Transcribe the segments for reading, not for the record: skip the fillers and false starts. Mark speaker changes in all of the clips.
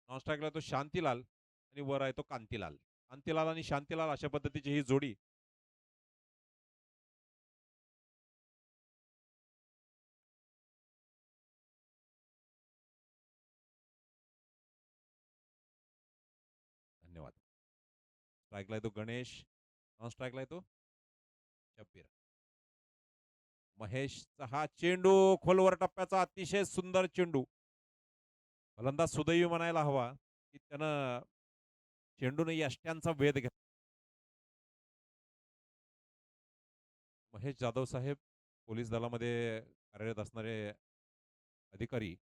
Speaker 1: Non स्ट्राईकला तो शांतीलाल आणि वर आहे तो कांतीलाल. कांतीलाल आणि शांतीलाल अशा पद्धतीची ही जोडी. धन्यवाद. स्ट्राईकला आहे तो गणेश. नॉन स्ट्राईकला आहे तो शब्बीर. महेशचा हा चेंडू खोलवर टप्प्याचा अतिशय सुंदर चेंडू. फलंदाज सुदैवी म्हणायला हवा की त्यानं चेंडूने यष्ट्यांचा वेध घेतला. महेश जाधव साहेब पोलीस दलामध्ये कार्यरत असणारे अधिकारी,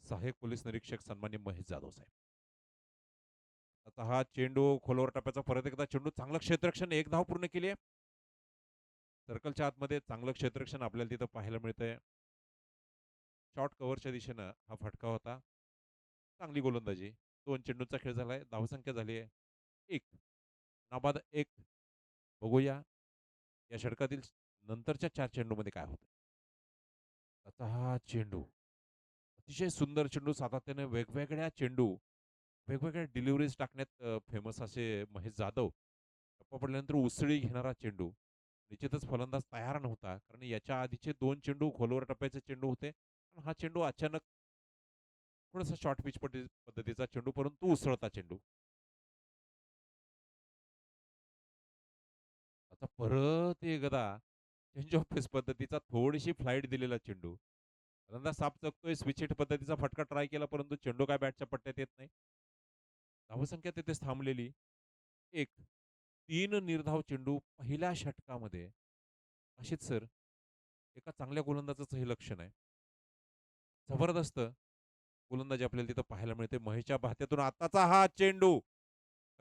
Speaker 1: सहाय्यक पोलीस निरीक्षक सन्मान्य महेश जाधव साहेब. आता हा चेंडू खोलवर टप्प्याचा परत एकदा चेंडू चांगलं क्षेत्ररक्षण, एक धाव पूर्ण केली आहे. सर्कलच्या आतमध्ये चांगलं क्षेत्ररक्षण आपल्याला तिथं पाहायला मिळतंय. शॉर्ट कव्हरच्या दिशेनं हा फटका होता. चांगली गोलंदाजी. 2 चेंडूंचा खेळ झालाय. धावसंख्या झाली आहे 1. नाबाद 1. बघूया या षटकातील नंतरच्या 4 चेंडूमध्ये काय होतं. आता हा चेंडू अतिशय सुंदर चेंडू, सातत्याने वेगवेगळ्या चेंडू, वेगवेगळ्या डिलिव्हरीज टाकण्यात फेमस असे महेश जाधव. टप्पा पडल्यानंतर उसळी घेणारा चेंडू. निश्चितच फलंदाज तयार नव्हता, कारण याच्या आधीचे 2 चेंडू खोलवर टप्प्याचे चेंडू होते. पण हा चेंडू अचानक थोडासा शॉर्ट पिच पद्धतीचा चेंडू, परंतु उसळता चेंडू. आता परत एकदा चेंज ऑफ पेस पद्धतीचा थोडीशी फ्लाईट दिलेला चेंडू. फलंदाज साफ चकतोय, स्विच हिट पद्धतीचा फटका ट्राय केला, परंतु चेंडू काय बॅटच्या पट्ट्यात येत नाही. धावसंख्या तिथेच थांबलेली 1. 3 निर्धाव चेंडू पहिल्या षटकामध्ये. अशीच सर एका चांगल्या गोलंदाजाचं हे लक्षण आहे. जबरदस्त गोलंदाजी आपल्याला तिथं पाहायला मिळते. महेशच्या भात्यातून आताचा हा चेंडू.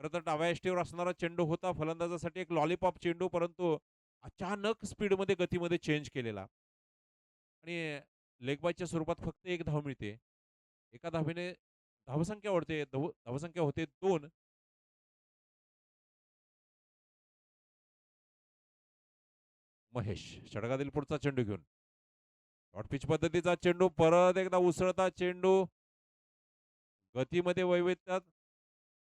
Speaker 1: खरं तर डाव्या यष्टीवर असणारा चेंडू होता. फलंदाजासाठी एक लॉलीपॉप चेंडू, परंतु अचानक स्पीडमध्ये, गतीमध्ये चेंज केलेला. आणि लेग बायच्या स्वरूपात फक्त 1 धाव मिळते. एका धावेने धावसंख्या वाढते. धावसंख्या होते 2. महेश षटकातील पुढचा चेंडू घेऊन. शॉर्ट पिच पद्धतीचा चेंडू, परत एकदा उसळता चेंडू. गतीमध्ये वैविध्यात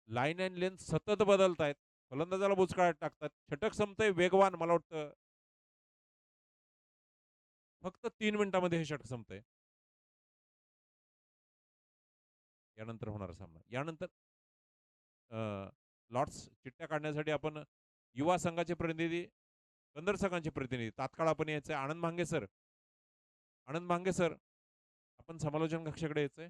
Speaker 1: लाईन अँड लेंथ सतत बदलतायत. फलंदाजाला बुचकाळात टाकतात. षटक संपतंय वेगवान. मला वाटतं फक्त 3 मिनिटांमध्ये हे षटक संपतंय. यानंतर होणारा सामना. यानंतर लॉट्स चिठ्ठ्या काढण्यासाठी आपण युवा संघाचे प्रतिनिधी, कंदर संघाचे प्रतिनिधी तात्काळ आपण यायचंय. आनंद भांगे सर. आनंद भांगे सर, आपण समालोचन कक्षाकडे यायचंय.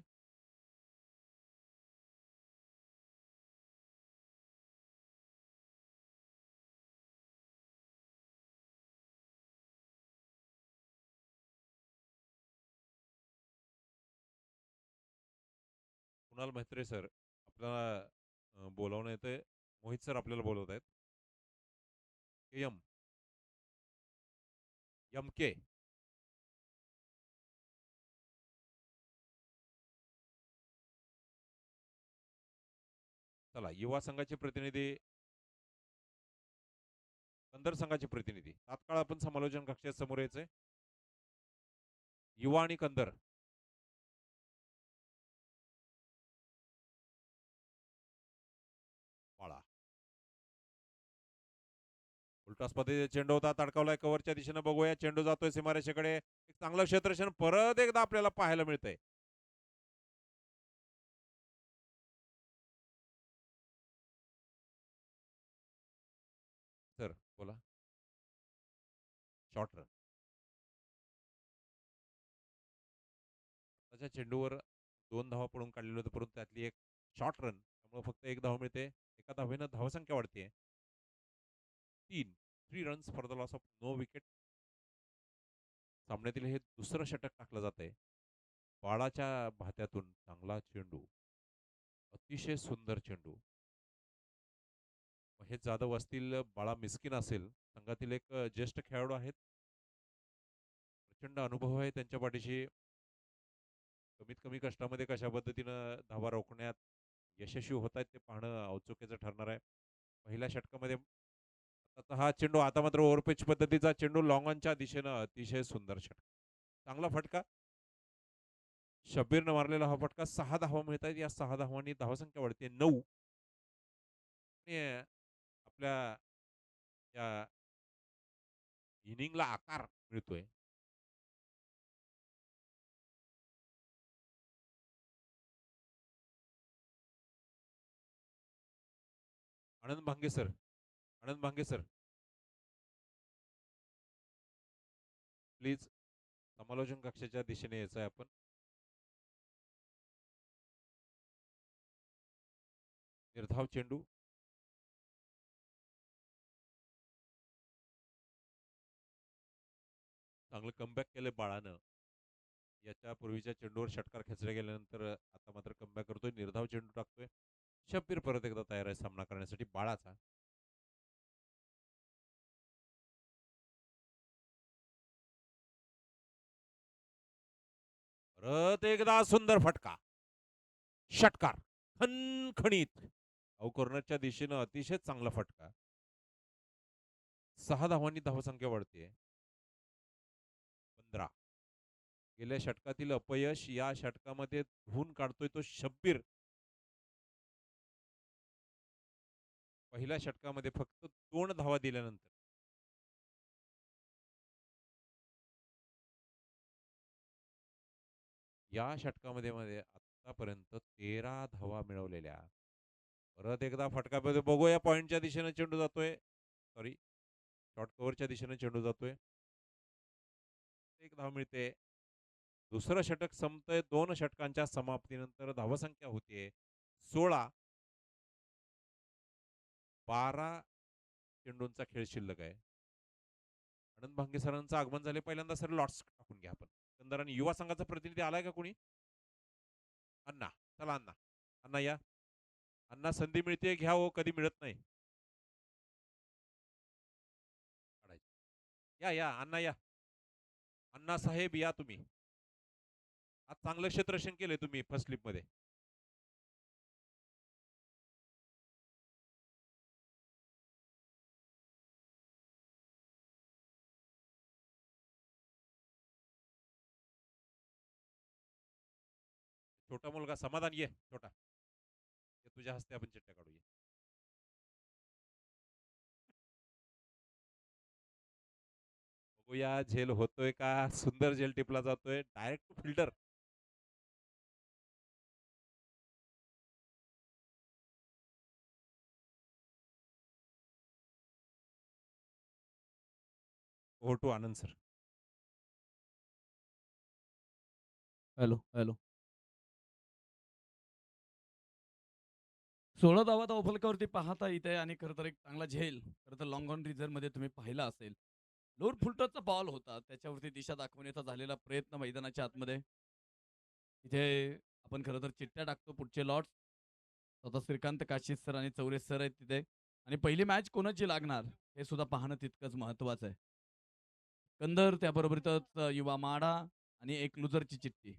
Speaker 1: कुणाल म्हेत्रे सर आपल्याला बोलावणं येतंय. मोहित सर आपल्याला बोलवत आहेत. एम एम के. चला, युवा संघाचे प्रतिनिधी, कंदर संघाचे प्रतिनिधी तात्काळ आपण समालोचन कक्षात समोर यायचंय. युवा आणि कंदर. बाळा उलटा पद्धतीचा चेंडू होता, तडकावलाय कव्हरच्या दिशेनं. बघूया चेंडू जातोय सीमारेषेकडे. एक चांगलं क्षेत्ररक्षण परत एकदा आपल्याला पाहायला मिळतंय. सर बोला. Short run. त्याच्या चेंडूवर 2 धावा पडून काढलेले होते, परंतु त्यातली एक शॉर्ट रन, त्यामुळे फक्त 1 धाव मिळते. एका धावेनं धावसंख्या वाढते 3. 3 runs for the loss of no wicket. सामन्यातील हे दुसरं षटक टाकलं जात आहे. बाळाच्या भात्यातून चांगला चेंडू, अतिशय सुंदर चेंडू. महेश जाधव असतील, बाळा मिस्किन असेल, संघातील एक ज्येष्ठ खेळाडू आहेत. प्रचंड अनुभव आहे त्यांच्या पाठीशी. कमीत कमी कष्टामध्ये कशा पद्धतीनं धावा रोखण्यात यशस्वी होत आहेत ते पाहणं औत्सुक्याचं ठरणार आहे. पहिल्या षटकामध्ये आता हा चेंडू, आता मात्र ओव्हरपिच पद्धतीचा चेंडू लॉंग ऑनच्या दिशेनं, अतिशय सुंदर षटक. चांगला फटका. शब्बीरनं मारलेला हा फटका 6 धावा मिळत आहेत. या 6 धावांनी धावसंख्या वाढते 9. आणि आपल्या या इनिंगला आकार मिळतोय. Anand Bhange sir, Anand Bhange sir, please समालोचन कक्षाच्या दिशेने यायचं आहे आपण. निर्धाव चेंडू. चांगलं कमबॅक केलंय बाळानं. याच्या पूर्वीच्या चेंडूवर षटकार खेचले गेल्यानंतर आता मात्र कमबॅक करतोय. निर्धाव चेंडू टाकतोय. शब्बीर परत एकदा तयार आहे सामना करण्यासाठी बाळाचा. परत एकदा सुंदर फटका. षटकार खणखणीत. कॉर्नरच्या दिशेनं अतिशय चांगला फटका. 6 धावांनी धावसंख्या वाढते 15. गेल्या षटकातील अपयश या षटकामध्ये धुवून काढतोय तो शब्बीर. पहिल्या षटकामध्ये फक्त 2 धावा दिल्यानंतर या षटकामध्ये आतापर्यंत 13 धावा मिळवलेल्या. परत एकदा फटका बघूया. पॉइंटच्या दिशेने चेंडू जातोय. सॉरी, शॉर्ट कव्हरच्या दिशेने चेंडू जातोय. एक धाव मिळते. दुसरं षटक संपतंय. 2 षटकांच्या समाप्तीनंतर धावसंख्या होतीये 16. 12 चेंडूंचा खेळ शिल्लक आहे. आनंद भांगे सरांचं आगमन झाले. पहिल्यांदा सर लॉट्स टाकून घ्या आपण. एकंदर आणि युवा संघाचा प्रतिनिधी आलाय का कोणी? अण्णा, चला अण्णा, अण्णा या. अण्णा संधी मिळते घ्या हो, कधी मिळत नाही. या या अण्णा या. अण्णा साहेब या तुम्ही. आज चांगलं क्षेत्ररक्षण केलंय तुम्ही फर्स्ट स्लिप मध्ये. छोटा मुलगा समाधान ये छोटा. तुझ्या हस्ते आपण चिठ्ठ्या काढूया. बघूया झेल होतोय का. सुंदर झेल टिपला जातोय. Direct fielder. हो to Anand sir.
Speaker 2: Hello hello. 16 धावा धावफलकावरती पाहता इथे आणि खरं तर एक चांगला झेल खरं तर लॉंग ऑन रिझर्व मध्ये तुम्ही पाहिला असेल. लोड फुलटरचा बॉल होता. त्याच्यावरती दिशा दाखवण्याचा झालेला प्रयत्न मैदानाच्या आतमध्ये. इथे आपण खरं तर चिठ्ठ्या टाकतो पुढचे लॉट्स. स्वतः श्रीकांत काशीद सर आणि चौरे सर आहेत तिथे. आणि पहिली मॅच कोणाची लागणार हे सुद्धा पाहणं तितकंच महत्वाचं आहे. कंदर त्याबरोबरच युवा माडा आणि एक लुजरची चिठ्ठी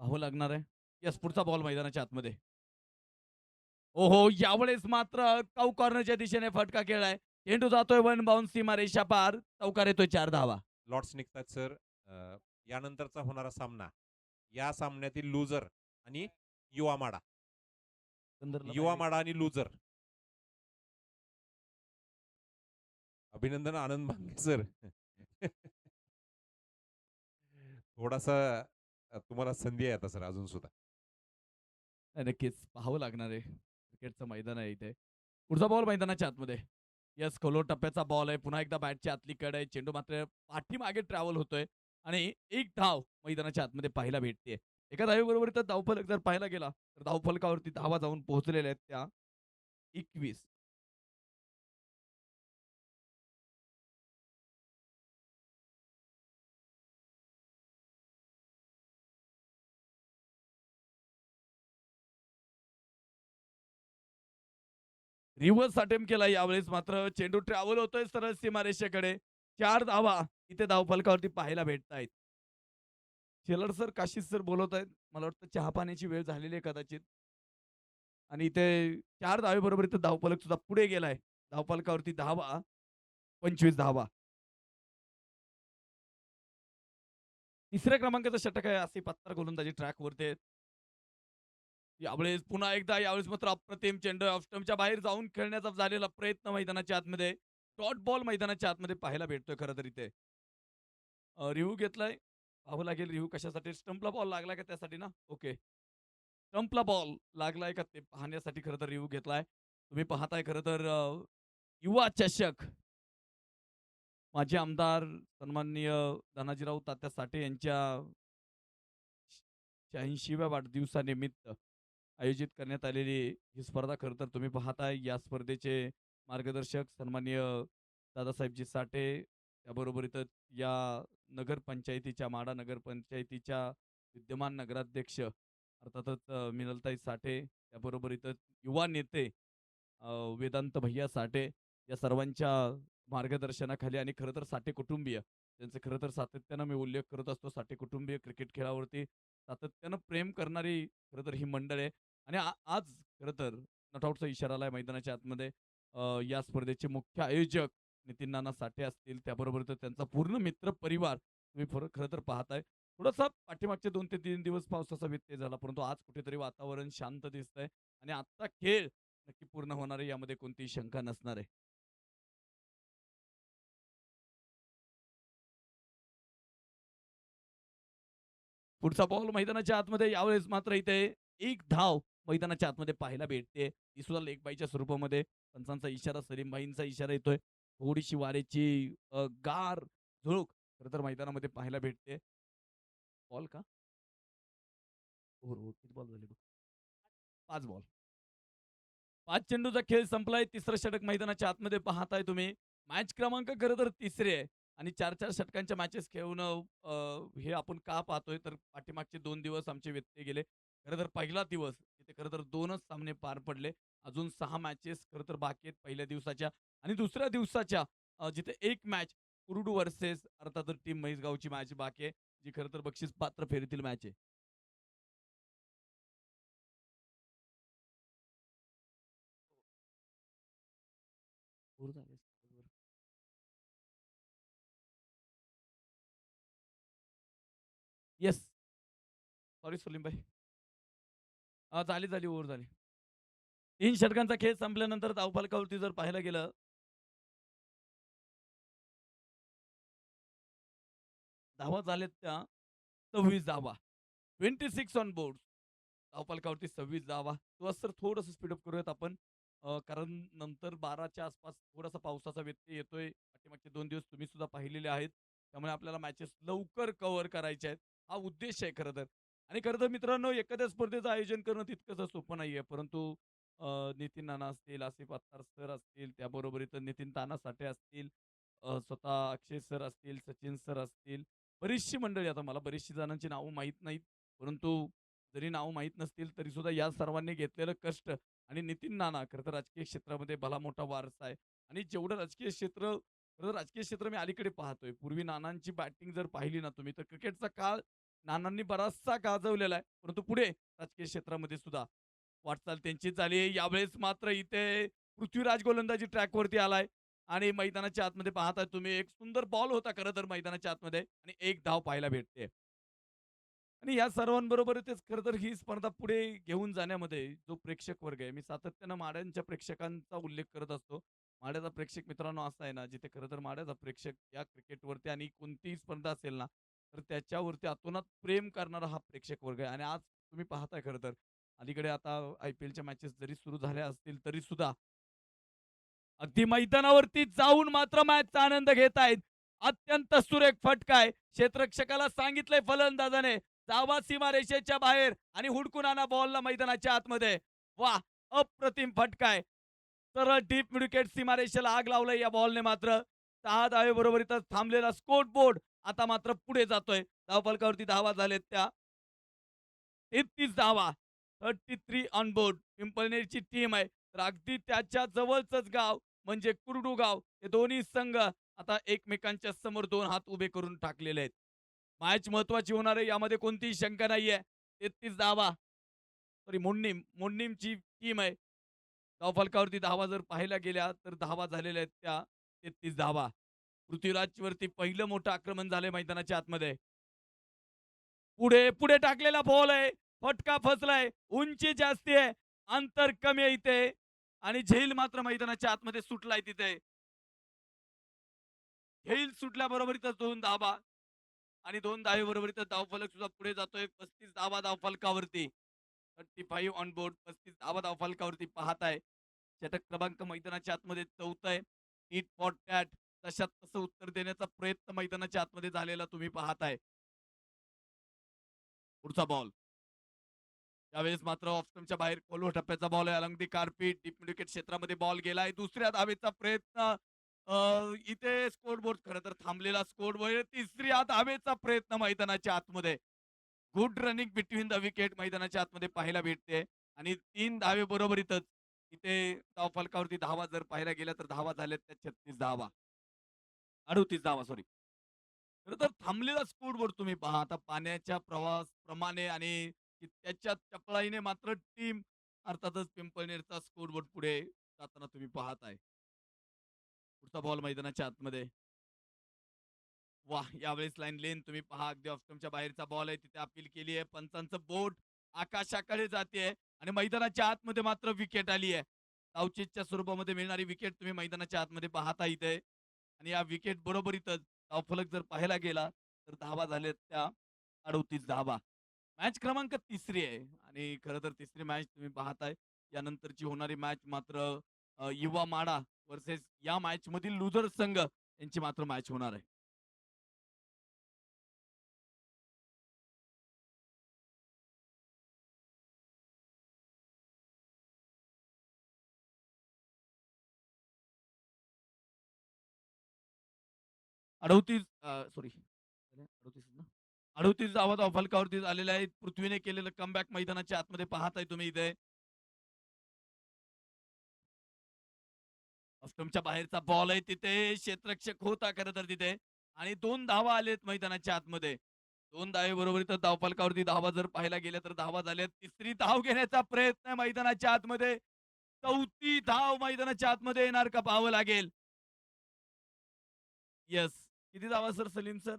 Speaker 2: पाहावं लागणार आहे. यस, पुढचा बॉल मैदानाच्या आतमध्ये. ओहो, यावेळेस मात्र काऊ कॉर्नरच्या दिशेने फटका खेळलाय. चेंडू जातोय वन बाउन्स सीमा रेषा पार. चौकार येतोय 4 धावा.
Speaker 1: लॉट्स निघतात सर. यानंतरचा होणारा सामना, या सामन्यातील लुजर आणि युवा माडा. युवा माडा आणि लुजर. अभिनंदन आनंद भांगे सर. थोडासा तुम्हाला संधी आहे आता सर अजून सुद्धा.
Speaker 2: नक्कीच पाहावं लागणार आहे. क्रिकेटचं मैदान आहे इथे. पुढचा बॉल मैदानाच्या आतमध्ये. यस, खोलो टप्प्याचा बॉल आहे. पुन्हा एकदा बॅटच्या आतली कड आहे. चेंडू मात्र पाठीमागे ट्रॅव्हल होतोय आणि एक धाव मैदानाच्या आतमध्ये पाहायला भेटते. एका धावेबरोबर तर धावफलक जर पाहायला गेला तर धावफलकावरती धावा जाऊन पोहोचलेल्या आहेत त्या 21. रिव्हर्स अटेम्प्ट केला यावेळेस मात्र चेंडू ट्रॅव्हल होतोय सरळ सीमारेषेकडे. 4 धावा इथे धावफलकावरती पाहायला भेटत आहेत. शेलर सर, काशीद सर बोलवत आहेत. मला वाटतं चहा पाण्याची वेळ झालेली आहे कदाचित. आणि इथे 4 धावेबरोबर इथे धावफलक सुद्धा पुढे गेलाय. धावफलकावरती धावा 25 धावा. तिसऱ्या क्रमांकाचं षटक आहे. असे 75 गोलंदाजी ट्रॅकवरती आहेत. यावेळेस पुन्हा एकदा यावेळेस मात्र अप्रतिम चेंडू ऑफ स्टंपच्या बाहेर जाऊन खेळण्याचा झालेला प्रयत्न मैदानाच्या आतमध्ये. डॉट बॉल मैदानाच्या आतमध्ये पाहायला भेटतोय खरं तर इथे. रिव्ह्यू घेतलाय. पाहावं लागेल रिव्ह्यू कशासाठी स्टंपला बॉल लागला का त्यासाठी ना? ओके. स्टंपला बॉल लागलाय का ते पाहण्यासाठी खरं तर रिव्ह्यू घेतलाय. तुम्ही पाहताय खरं तर युवा चषक माजी आमदार सन्माननीय धनाजीराव तात्या साठे यांच्या 86व्या वाढदिवसानिमित्त आयोजित करण्यात आलेली ही स्पर्धा खरं तर तुम्ही पाहताय. या स्पर्धेचे मार्गदर्शक सन्माननीय दादासाहेबजी साठे, त्याबरोबर इथं या नगरपंचायतीच्या माढा नगरपंचायतीच्या विद्यमान नगराध्यक्ष अर्थातच मिनलताई साठे, त्याबरोबर इथं युवा नेते वेदांत भैया साठे या सर्वांच्या मार्गदर्शनाखाली आणि खरं तर साठे कुटुंबीय त्यांचे खरं तर सातत्यानं मी उल्लेख करत असतो. साठे कुटुंबीय क्रिकेट खेळावरती सातत्यानं प्रेम करणारी खरं तर ही मंडळ आहे. आणि आज खरं तर नॉटआउटचा इशारा आलाय मैदानाच्या आतमध्ये. या स्पर्धेचे मुख्य आयोजक नितीन नाना साठे असतील, त्याबरोबर तर त्यांचा पूर्ण मित्र परिवार तुम्ही खरं तर पाहताय. थोडासा पाठीमागचे 2 ते 3 दिवस पावसाचा व्यत्यय झाला, परंतु आज कुठेतरी वातावरण शांत दिसतंय आणि आजचा खेळ नक्की पूर्ण होणार आहे यामध्ये कोणतीही शंका नसणार आहे. पुढचा बॉल मैदानाच्या आतमध्ये यावेळेस मात्र इथे एक धाव मैदानाच्या आतमध्ये पाहायला भेटते. ती सुद्धा लेग बायच्या स्वरूपामध्ये. पंचांचा इशारा, सलीम भाईंचा इशारा येतोय. थोडीशी वारेची गार झुळूक खरं तर मैदानामध्ये पाहायला भेटते. बॉल का? ओव्हर किती बॉल झाले? 5 बॉल. 5 चेंडूचा खेळ संपलाय. तिसरं षटक मैदानाच्या आतमध्ये पाहताय तुम्ही. मॅच क्रमांक खरं तर तिसरी आहे आणि 4-4 षटकांच्या मॅचेस खेळून हे आपण का पाहतोय तर पाठीमागचे 2 दिवस आमचे व्यत्यय गेले. खरं तर पहिला दिवस तिथे खरं तर 2च सामने पार पडले. अजून 6 मॅचेस खरं तर बाकी आहेत पहिल्या दिवसाच्या आणि दुसऱ्या दिवसाच्या जिथे एक मॅच कुरुडू व्हर्सेस अर्थातच टीम म्हैसगावची मॅच बाकी आहे. जी खरं तर बक्षीस पात्र फेरीतील मॅच आहे. येस. सॉरी सलीम भाई. झाली ओव्हर झाली. 3 षटकांचा खेळ संपल्यानंतर धावफलकावरती जर पाहायला गेलं धावा झाल्यात त्या 26 धावा. 26 ऑन बोर्ड. धावफलकावरती 26 धावा. किंवा सर थोडंसं स्पीडअप करूयात आपण. कारण नंतर 12च्या आसपास थोडासा पावसाचा व्यत्यय येतोय. पाठीमागचे 2 दिवस तुम्ही सुद्धा पाहिलेले आहेत. त्यामुळे आपल्याला मॅचेस लवकर कव्हर करायच्या आहेत. हा उद्देश आहे खरं तर. आणि खरं तर मित्रांनो एखाद्या स्पर्धेचं आयोजन करणं तितकंसं सोपं नाहीये. परंतु नितीन नाना असतील, आसिफ अत्तार सर असतील, त्याबरोबर इथं नितीन ताना साठे असतील, स्वतः अक्षय सर असतील, सचिन सर असतील. बरीचशी मंडळी आता मला बरीचशी जणांची नावं माहीत नाहीत. परंतु जरी नावं माहीत नसतील तरी सुद्धा या सर्वांनी घेतलेलं कष्ट आणि नितीन नाना खरं तर राजकीय क्षेत्रामध्ये भला मोठा वारसा आहे आणि जेवढं राजकीय क्षेत्र खरं तर राजकीय क्षेत्र मी अलीकडे पाहतोय. पूर्वी नानांची बॅटिंग जर पाहिली ना तुम्ही तर क्रिकेटचा काळ नानांनी बराचसा गाजवलेला आहे. परंतु पुढे राजकीय क्षेत्रामध्ये सुद्धा वाटचाल त्यांचीच झाली आहे. यावेळेस मात्र इथे पृथ्वीराज गोलंदाजी ट्रॅकवरती आलाय आणि मैदानाच्या आतमध्ये पाहताय तुम्ही एक सुंदर बॉल होता खरं तर मैदानाच्या आतमध्ये आणि एक धाव पाहायला भेटते. आणि या सर्वांबरोबरच खरं तर ही स्पर्धा पुढे घेऊन जाण्यामध्ये जो प्रेक्षक वर्ग आहे, मी सातत्यानं माड्यांच्या प्रेक्षकांचा उल्लेख करत असतो. माड्याचा प्रेक्षक मित्रांनो असा आहे ना, जिथे खरं तर माड्याचा प्रेक्षक या क्रिकेटवरती आणि कोणतीही स्पर्धा असेल ना, तर त्याच्यावरती अतोनात प्रेम करणारा हा प्रेक्षक वर्ग आहे. आणि आज तुम्ही पाहताय खरं तर अलीकडे आता IPLच्या मॅचेस जरी सुरू झाल्या असतील तरी सुद्धा अगदी मैदानावरती जाऊन मात्र मॅचचा आनंद घेत आहेत. अत्यंत सुरेख फटका आहे. क्षेत्ररक्षकाला सांगितलंय फलंदाजाने जावा सीमारेषेच्या बाहेर आणि हुडकून आणा बॉलला मैदानाच्या आतमध्ये. वाह! अप्रतिम फटका आहे. सरळ डीप विकेट सीमारेषेला आग लावलंय या बॉलने मात्र. 6 धावेबरोबर इथं थांबलेला स्कोर बोर्ड आता मात्र पुढे जातोय. धावफलकावरती धावा झालेत त्या 33 धावा. 33 ऑन बोर्ड. पिंपळनेरची टीम आहे. तर अगदी त्याच्या जवळचंच गाव म्हणजे कुरडू गाव. हे दोन्ही संघ आता एकमेकांच्या समोर 2 हात उभे करून टाकलेले आहेत. मॅच महत्त्वाची होणार आहे यामध्ये कोणतीही शंका नाहीये. 33 धावा. सॉरी मोडणीमची टीम आहे. धावफलकावरती धावा जर पाहायला गेल्या तर धावा झालेल्या आहेत त्या 33 धावा. पृथ्वीराजवरती पहिलं मोठं आक्रमण झालंय मैदानाच्या आतमध्ये. पुढे पुढे टाकलेला बॉल आहे. फटका फसलाय. उंची जास्ती आहे. अंतर कमी आहे इथे आणि झेल मात्र मैदानाच्या आतमध्ये सुटलाय तिथे. झेल सुटल्याबरोबर इथं 2 धावा आणि 2 धावेबरोबर इथं धावफलक सुद्धा पुढे जातोय. 35 धावा धावफलकावरती. 35 ऑन बोर्ड. 35 धावा धावफलकावरती पाहताय. षटक क्रमांक मैदानाच्या आतमध्ये 4था आहे. टीट फॉर टॅट तशात तसं उत्तर देण्याचा प्रयत्न मैदानाच्या आतमध्ये झालेला तुम्ही पाहताय. पुढचा बॉल. त्यावेळेस मात्र ऑफ बाहेर खोलवर टप्प्याचा बॉल आहे. अलंग दी कार्पेट डीप मिड विकेट क्षेत्रामध्ये बॉल गेलाय. दुसऱ्या धावेचा प्रयत्न अ, इथे स्कोरबोर्ड खरं तर थांबलेला स्कोरबोर्ड. तिसऱ्या धावेचा प्रयत्न मैदानाच्या आतमध्ये. Good running between the wicket मैदानाच्या आतमध्ये पाहायला भेटते आणि 3 धावे बरोबर इथंच. इथे धावफलकावरती धावा जर पाहायला गेल्या तर धावा झाल्यात त्या 36 धावा. 38 धावा सॉरी. खरं तर थांबलेला स्कोरबोर्ड तुम्ही पहा. आता पाण्याच्या प्रवास प्रमाणे आणि त्याच्या चपळाईने मात्र टीम अर्थातच पिंपळनेरचा स्कोरबोर्ड पुढे जाताना तुम्ही पाहताय. पुढचा बॉल मैदानाच्या आतमध्ये. वाह! यावेळेस लाईन लेन तुम्ही पहा अगदी ऑफ बाहेरचा बॉल आहे. तिथे अपील केली आहे. पंचांचं बोट आकाशाकडे जातेय आणि मैदानाच्या आतमध्ये मात्र विकेट आली आहे. धावचीतच्या स्वरूपामध्ये मिळणारी विकेट तुम्ही मैदानाच्या आतमध्ये पाहता इथे आणि या विकेट बरोबर इथं धावफलक जर पाहायला गेला तर धावा झाल्यात त्या 38 धावा. मॅच क्रमांक 3री आहे आणि खरं तर 3री मॅच तुम्ही पाहताय. यानंतरची होणारी मॅच मात्र युवा माडा वर्सेस या मॅच मधील लुझर संघ यांची मात्र मॅच होणार आहे. सॉरी 38 ना? 38 धावा धावफलकावरती झालेल्या आहेत. पृथ्वीने केलेलं कमबॅक मैदानाच्या आतमध्ये पाहताय तुम्ही इथे. ऑस्टमच्या बाहेरचा बॉल आहे तिथे क्षेत्ररक्षक होता खरं तर तिथे आणि 2 धावा आलेत मैदानाच्या आतमध्ये. 2 धावेबरोबर इथं धावफलकावरती धावा जर पाहायला गेल्या तर धावा झाल्यात. 3री धाव घेण्याचा प्रयत्न आहे मैदानाच्या आतमध्ये. 4थी धाव मैदानाच्या आतमध्ये येणार का पाहावं लागेल. येस. किती धावा सर सलीम सर?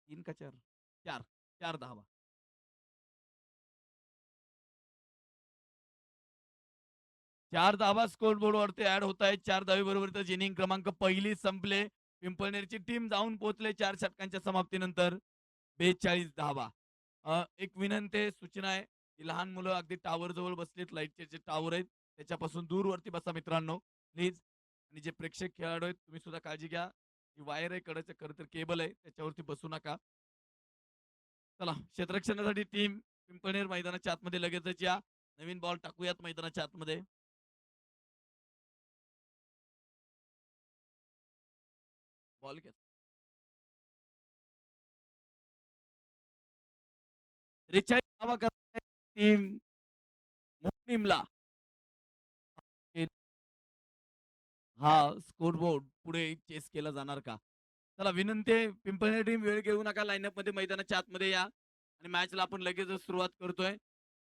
Speaker 2: 3 का 4? 4. 4 धावा. 4 धावा स्कोरबोर्डवरती ॲड होत आहेत. 4 धावेबरोबर तर इनिंग क्रमांक पहिली संपले. पिंपळनेरची टीम जाऊन पोहोचले 4 षटकांच्या समाप्तीनंतर 42 धावा. एक विनंती आहे, सूचना आहे, की लहान मुलं अगदी टॉवर जवळ बसलीत, लाईटचे जे टॉवर आहेत त्याच्यापासून दूरवरती बसा मित्रांनो, प्लीज. आणि जे प्रेक्षक खेळाडू आहेत तुम्ही सुद्धा काळजी घ्या. ही वायर आहे कडेचं खरं तर केबल आहे त्याच्यावरती बसू नका. चला क्षेत्ररक्षणासाठी टीम पिंपळनेर मैदानाच्या आतमध्ये लगेचच या. नवीन बॉल टाकूयात मैदानाच्या आतमध्ये. बॉल घ्या. 43 धावा करत टीम टीमला हा स्कोरबोर्ड पुढे चेस केला जाणार का? चला विनंती आहे, पिंपळनेर टीम वेळ घेऊ नका. लाईनअपमध्ये मैदानाच्या आतमध्ये या आणि मॅचला आपण लगेचच सुरुवात करतोय.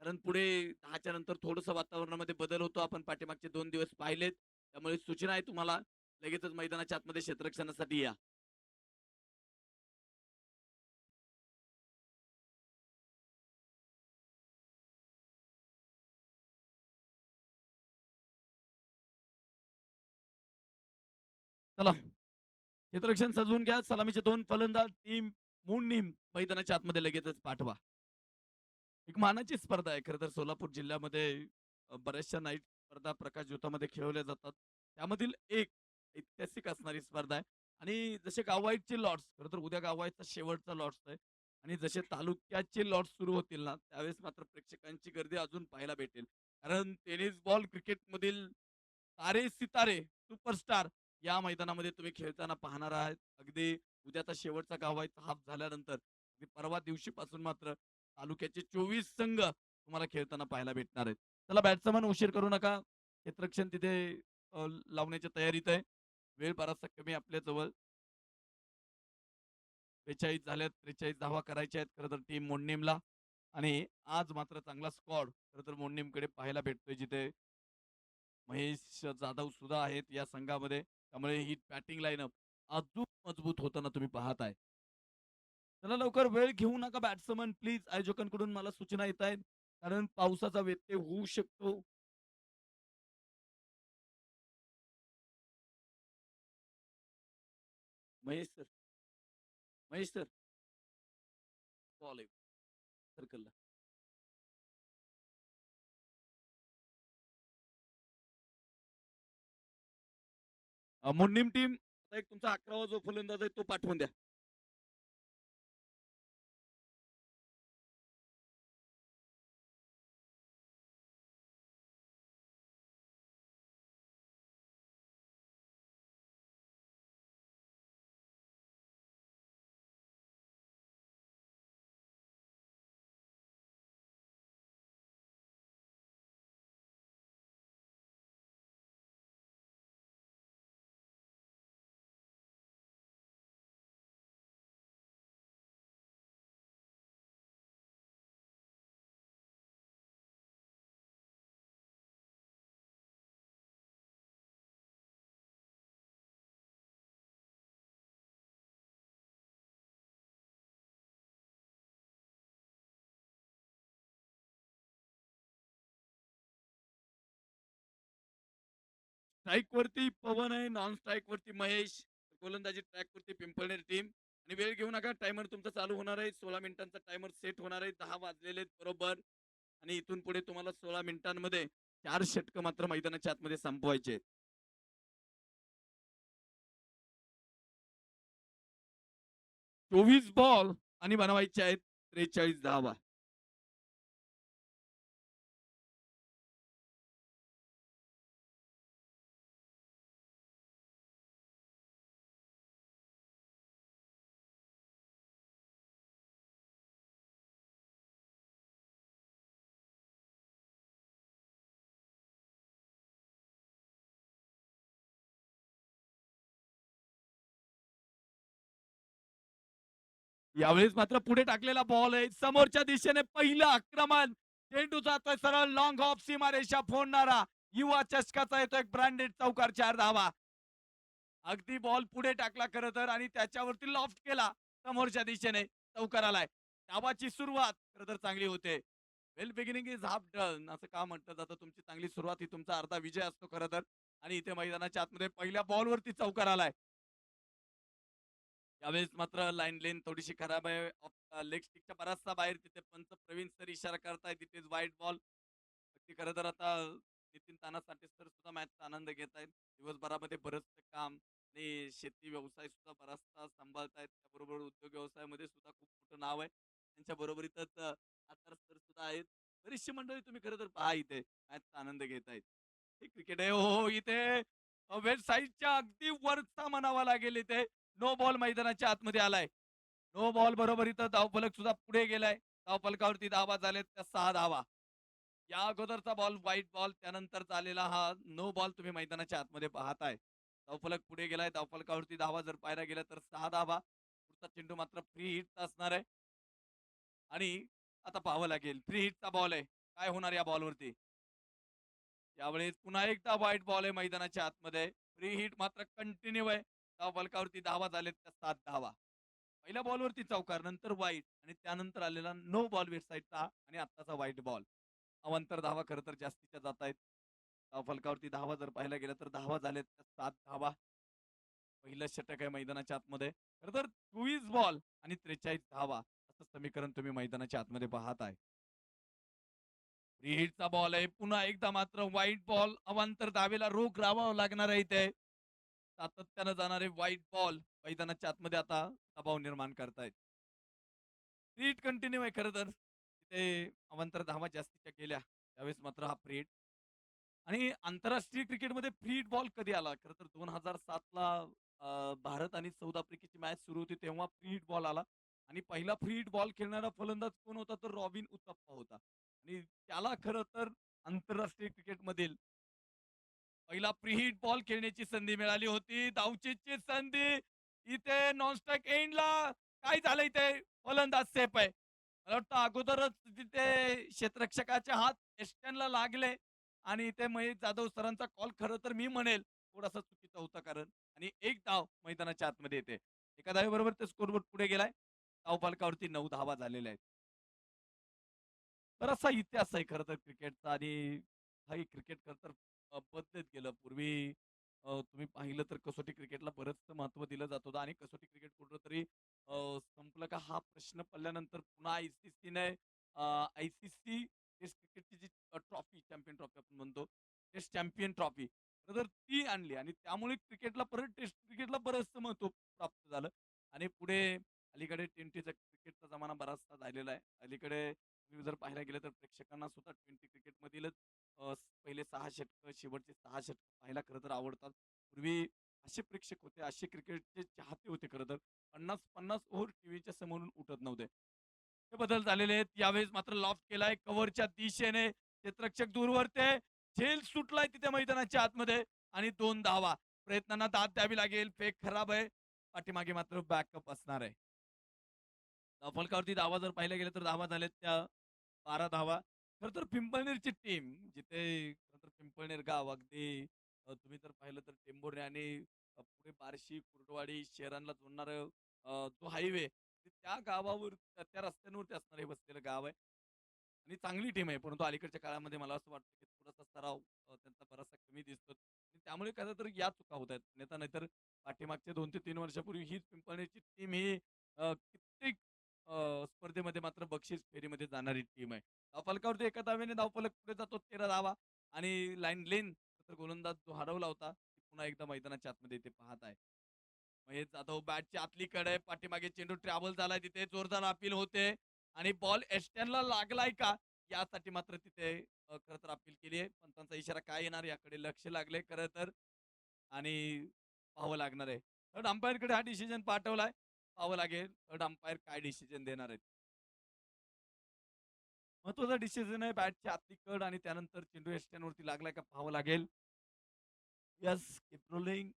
Speaker 2: कारण पुढे 10च्या नंतर थोडंसं वातावरणामध्ये बदल होतो. आपण पाठीमागचे 2 दिवस पाहिलेत. त्यामुळे सूचना आहे तुम्हाला लगेचच मैदानाच्या आतमध्ये क्षेत्ररक्षणासाठी या. चला क्षेत्ररक्षण सजवून घ्या. सलामीचे 2 फलंदाज टीम मुंडीम मैदानाच्या आतमध्ये लगेचच पाठवा. एक मानाची स्पर्धा आहे खरं तर सोलापूर जिल्ह्यामध्ये बऱ्याचशा नाईट स्पर्धा प्रकाश ज्योतामध्ये खेळवल्या जातात. त्यामधील एक ऐतिहासिक असणारी स्पर्धा आहे आणि जसे गाववाईटचे लॉर्ड्स खरं तर उद्या गाववाईटचा शेवटचा लॉर्ड्स आहे आणि जसे तालुक्याचे लॉर्ड्स सुरू होतील ना त्यावेळेस मात्र प्रेक्षकांची गर्दी अजून पाहायला भेटेल. कारण टेनिस बॉल क्रिकेटमधील तारे सितारे सुपरस्टार या मैदानामध्ये तुम्ही खेळताना पाहणार आहात. अगदी उद्याचा शेवटचा गावाचा हाफ झाल्यानंतर अगदी परवा दिवशीपासून मात्र तालुक्याचे 24 संघ तुम्हाला खेळताना पाहायला भेटणार आहेत. चला बॅट्समन उशीर करू नका. क्षेत्ररक्षण तिथे लावण्याच्या तयारीत आहे. वेळ बराचसा कमी आपल्या जवळ. 42 झाल्यात. 43 धावा करायच्या आहेत खरं तर टीम मोडणीमला आणि आज मात्र चांगला स्क्वॉड खरं तर मोडणीमकडे पाहायला भेटतोय जिथे महेश जाधव सुद्धा आहेत या संघामध्ये. त्यामुळे ही बॅटिंग लाईनअप अजून मजबूत होताना तुम्ही पाहताय. चला लवकर वेळ घेऊ नका बॅट्समन प्लीज. आयोजकांकडून मला सूचना येत आहेत. कारण पावसाचा व्यत्यय होऊ शकतो. Mahesh sir, Mahesh sir, ball आहे सर्कलला. मुन्नीम टीम आता एक तुमचा 11वा जो फलंदाज आहे तो पाठवून द्या. स्ट्राईक वरती पवन आहे, नॉन स्ट्राईक वरती महेश. गोलंदाजी ट्रॅक वरती पिंपळनेर टीम. आणि वेळ घेऊ नका, टायमर तुमचा चालू होणार आहे. 16 मिनिटांचा टायमर सेट होणार आहे. 10 वाजलेले आहेत बरोबर. आणि इथून पुढे तुम्हाला 16 मिनिटांमध्ये 4 षटकं मात्र मैदानाच्या आतमध्ये संपवायचे आहेत. 24 बॉल आणि बनवायचे आहेत 43 धावा. यावेळेस मात्र पुढे टाकलेला बॉल आहे. समोरच्या दिशेने पहिलं आक्रमण. चेंडू जातोय सरळ लॉंग ऑफ सीमारेषा फोडणारा. युवा चषकाचा येतो एक ब्रँडेड चौकार 4 धावा. अगदी बॉल पुढे टाकला खरं तर आणि त्याच्यावरती लॉफ्ट केला समोरच्या दिशेने चौकार आलाय. डावाची सुरुवात खरं तर चांगली होते. वेल बिगिनिंग इज हाफ डन असं का म्हटलं जातं. तुमची चांगली सुरुवात ही तुमचा अर्धा विजय असतो खरं तर. आणि इथे मैदानाच्या आतमध्ये पहिल्या बॉलवरती चौकार आलाय. यावेळेस मात्र लाईन लेन थोडीशी खराब आहे. लेग स्टिकच्या बराचसा बाहेर. तिथे पंच प्रवीण सर इशारा करताय तिथेच वाईट बॉल. अगदी खरं तर आता नितीन ताना साठे सर सुद्धा मॅचचा आनंद घेत आहेत. दिवसभरामध्ये बरंचसं काम आणि शेती व्यवसाय सुद्धा बराचसा सांभाळतायत. त्याबरोबर उद्योग व्यवसायामध्ये सुद्धा खूप मोठं नाव आहे. त्यांच्या बरोबरीतच आचार सर सुद्धा आहेत. बरीचशी मंडळी तुम्ही खरं तर पहा इथे मॅचचा आनंद घेत आहेत. हे क्रिकेट आहे. हो इथे वेस्ट साईडच्या अगदी वरचा म्हणावा लागेल इथे. नो बॉल मैदानाच्या आतमध्ये आलाय. नो बॉल बरोबर इथं धावफलक सुद्धा पुढे गेलाय. धावफलकावरती धावा झालेत त्या 6 धावा. या अगोदरचा बॉल व्हाईट बॉल त्यानंतर झालेला हा नो बॉल तुम्ही मैदानाच्या आतमध्ये पाहताय. धावफलक पुढे गेलाय. धावफलकावरती धावा जर पाहायला गेल्या तर 6 धावा. पुढचा चेंडू मात्र फ्री हिटचा असणार आहे. आणि आता पाहावं लागेल फ्री हिटचा बॉल आहे. काय होणार या बॉलवरती? यावेळेस पुन्हा एकदा व्हाईट बॉल आहे मैदानाच्या आतमध्ये. फ्री हिट मात्र कंटिन्यू आहे. धावफलकावरती धावा झालेत त्या 7 धावा. पहिल्या बॉलवरती चौकार, नंतर वाईट आणि त्यानंतर आलेला नो बॉल वेस्ट साईडचा आणि आत्ताचा व्हाईट बॉल. अवांतर धावा खरं तर जास्तीच्या जात आहेत. फलकावरती धावा जर पाहायला गेलं तर धावा झाल्यात त्या 7 धावा. पहिलं षटक आहे मैदानाच्या आतमध्ये. खरं तर 24 बॉल आणि 43 धावा असं समीकरण तुम्ही मैदानाच्या आतमध्ये पाहताय. फ्री हिटचा बॉल आहे. पुन्हा एकदा मात्र व्हाईट बॉल. अवांतर धावेला रोख राहावं लागणार आहे इथे. सातत्यानं जाणारे व्हाईट बॉल मैदानाच्या आतमध्ये आता दबाव निर्माण करतायत. फ्री हिट कंटिन्यू आहे खरं तर. तिथे अवांतर धावा जास्तीच्या केल्या. त्यावेळेस मात्र हा फ्री हिट. आणि आंतरराष्ट्रीय क्रिकेटमध्ये फ्री हिट बॉल कधी आला? खरं तर 2007 ला भारत आणि साऊथ आफ्रिकेची मॅच सुरू होती तेव्हा फ्री हिट बॉल आला. आणि पहिला फ्री हिट बॉल खेळणारा फलंदाज कोण होता? तर रॉबिन उथप्पा होता. आणि त्याला खरं तर आंतरराष्ट्रीय क्रिकेटमधील पहिला फ्री हिट बॉल खेळण्याची संधी मिळाली होती. धावचीची संधी. इथे नॉनस्ट्राईक एंडला काय झालं इथे? फलंदाज सेफ आहे. मला वाटतं अगोदरच तिथे क्षेत्ररक्षकाचे हात एस्टनला लागले आणि इथे महेश जाधव सरांचा कॉल खरं तर मी म्हणेल थोडासा चुकीचा होता कारण आणि 1 धाव मैदानाच्या आतमध्ये येते. एका धावेबरोबर ते स्कोरबोर्ड पुढे गेलाय. धावफलकावरती 9 धावा झालेल्या आहेत. बराचसा इतिहास आहे खरं तर क्रिकेटचा आणि हाही क्रिकेट खरं तर बदलत गेलं. पूर्वी तुम्ही पाहिलं तर कसोटी क्रिकेटला बरंचसं महत्त्व दिलं जात होतं आणि कसोटी क्रिकेट कुठेतरी संपलं का हा प्रश्न पडल्यानंतर पुन्हा आय-सी-सीने आय-सी-सी टेस्ट क्रिकेटची जी ट्रॉफी, चॅम्पियन ट्रॉफी आपण म्हणतो, टेस्ट चॅम्पियन ट्रॉफी तर ती आणली आणि त्यामुळे क्रिकेटला परत टेस्ट क्रिकेटला बरंचसं महत्त्व प्राप्त झालं आणि पुढे अलीकडे टी-20चा क्रिकेटचा जमाना बराचसा झालेला आहे. अलीकडे तुम्ही जर पाहायला गेलं तर प्रेक्षकांना सुद्धा टी-20 क्रिकेटमधीलच पहिले 6 षटकं, शेवटचे 6 षटकं पाहायला खरं तर आवडतात. पूर्वी असे प्रेक्षक होते, असे क्रिकेटचे चाहते होते खरं तर. 50-50 ओव्हर टीव्हीच्या समोरून उठत नव्हते. हे बदल झालेले आहेत. यावेळेस मात्र लॉफ्ट केलाय कव्हरच्या दिशेने. क्षेत्ररक्षक दूरवरते. झेल सुटलाय तिथे मैदानाच्या आतमध्ये आणि 2 धावा. प्रयत्नांना दाद द्यावी लागेल. फेक खराब आहे. पाठीमागे मात्र बॅकअप असणार आहे. फलकावरती धावा जर पाहिल्या गेल्या तर धावा झाल्यात त्या 12 धावा. खरं तर पिंपळनेरची टीम जिथे खरं तर पिंपळनेर गाव अगदी तुम्ही जर पाहिलं तर टेंभुर्णी आणि पुढे बार्शी, कुर्डवाडी शहरांना जोडणारं जो हायवे त्या गावावर त्या रस्त्यांवरती असणारं हे वसलेलं गाव आहे. आणि चांगली टीम आहे. परंतु अलीकडच्या काळामध्ये मला असं वाटतं की थोडासा सराव त्यांचा बराचसा कमी दिसतो. आणि त्यामुळे कदाचित या चुका होत आहेत. नाहीतर पाठीमागच्या 2 ते 3 वर्षापूर्वी हीच पिंपळनेरची टीम ही कित्येक स्पर्धेमध्ये मात्र बक्षीस फेरीमध्ये जाणारी टीम आहे. फलकावरती एका धावेने धावफलक पुढे जातो 13 धावा आणि लाईन लेन तर गोलंदाज जो हरवला होता, ते पुन्हा एकदा मैदानाच्या आतमध्ये ते पाहत आहे. महेश जाधव बॅटची आतली कडे पाठीमागे चेंडू ट्रॅव्हल झालाय तिथे जोरदार अपील होते आणि बॉल एस्टनला लागलाय का यासाठी मात्र तिथे खरं तर अपील केली आहे. पंचांचा इशारा काय येणार याकडे लक्ष लागले खरं तर आणि पाहावं लागणार आहे. थर्ड अंपायरकडे हा डिसिजन पाठवलाय. पाहावं लागेल थर्ड अंपायर काय डिसिजन देणार आहेत. महत्वाचा डिसिजन आहे बॅटची आतली कड आणि त्यानंतर चेंडू एस्टनवरती लागलाय का पाहावं लागेल. Yes, keep rolling,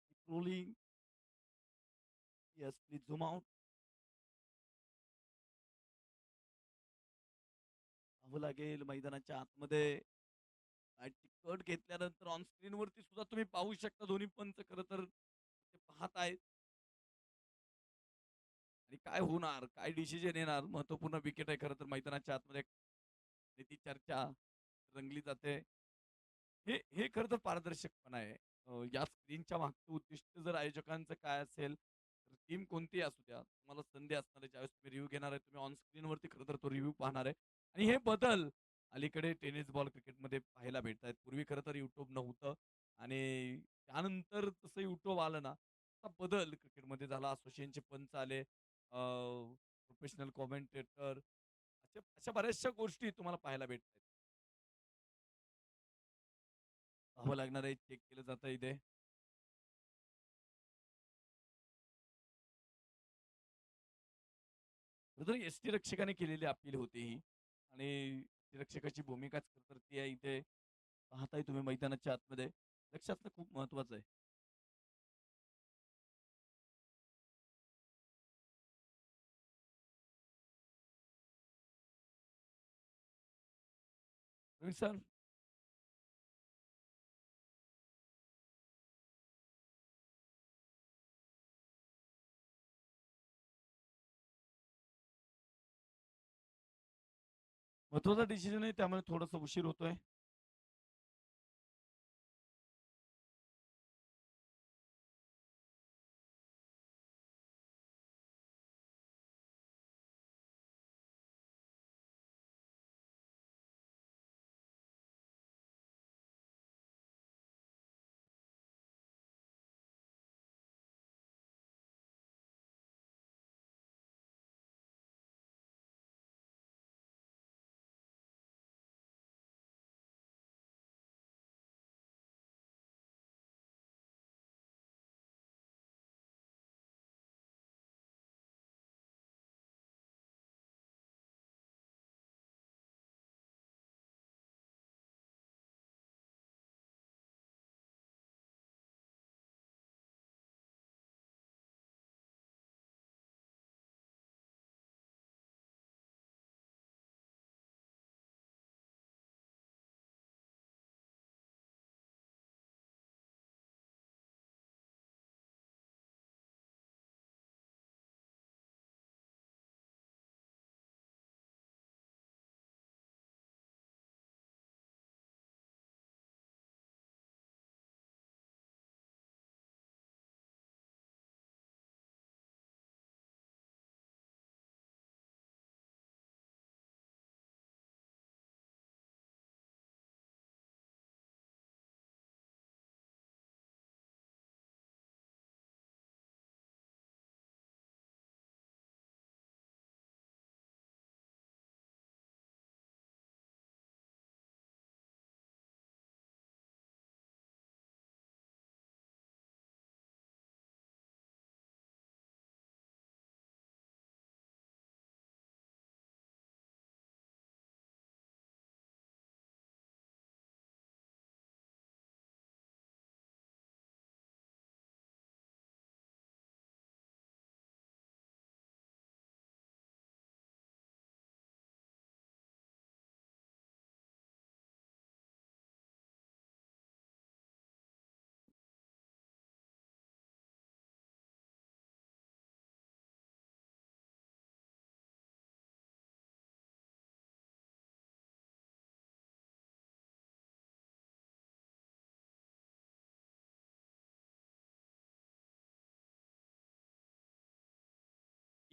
Speaker 2: keep rolling. Yes, please zoom out. पाहावं लागेल मैदानाच्या आतमध्ये बॅटची कट घेतल्यानंतर ऑन स्क्रीन वरती सुद्धा तुम्ही पाहू शकता दोन्ही पंच खरं तर ते पाहत आहेत. आणि काय होणार? काय डिसिजन येणार? महत्त्वपूर्ण विकेट आहे खरं तर मैदानाच्या आतमध्ये आणि ती चर्चा रंगली जाते. हे खरं तर पारदर्शकपणा आहे. या स्क्रीनच्या मागचं उद्दिष्ट जर आयोजकांचं काय असेल, तर टीम कोणतीही असू द्या, तुम्हाला संधी असणार आहे. ज्यावेळेस तुम्ही रिव्ह्यू घेणार आहे, तुम्ही ऑन स्क्रीनवरती खरं तर तो रिव्ह्यू पाहणार आहे. आणि हे बदल अलीकडे टेनिस बॉल क्रिकेटमध्ये पाहायला भेटतायत. पूर्वी खरं तर YouTube नव्हतं आणि त्यानंतर जसं YouTube आलं ना, असा बदल क्रिकेटमध्ये झाला. असोसिएशनचे पंच आले, प्रोफेशनल कॉमेंटेटर अशा अशा बऱ्याचशा गोष्टी तुम्हाला पाहायला भेटतायत. पाहावं लागणार आहे, चेक केलं जातं इथे. कुठेतरी यष्टीरक्षकाने केलेली अपील होती ही आणि यष्टीरक्षकाची भूमिकाच खरं तर ती आहे इथे पाहताय तुम्ही मैदानाच्या आतमध्ये. लक्ष असणं खूप महत्वाचं आहे. रोहित सर, महत्वाचा डिसिजन आहे त्यामुळे थोडासा उशीर होतोय.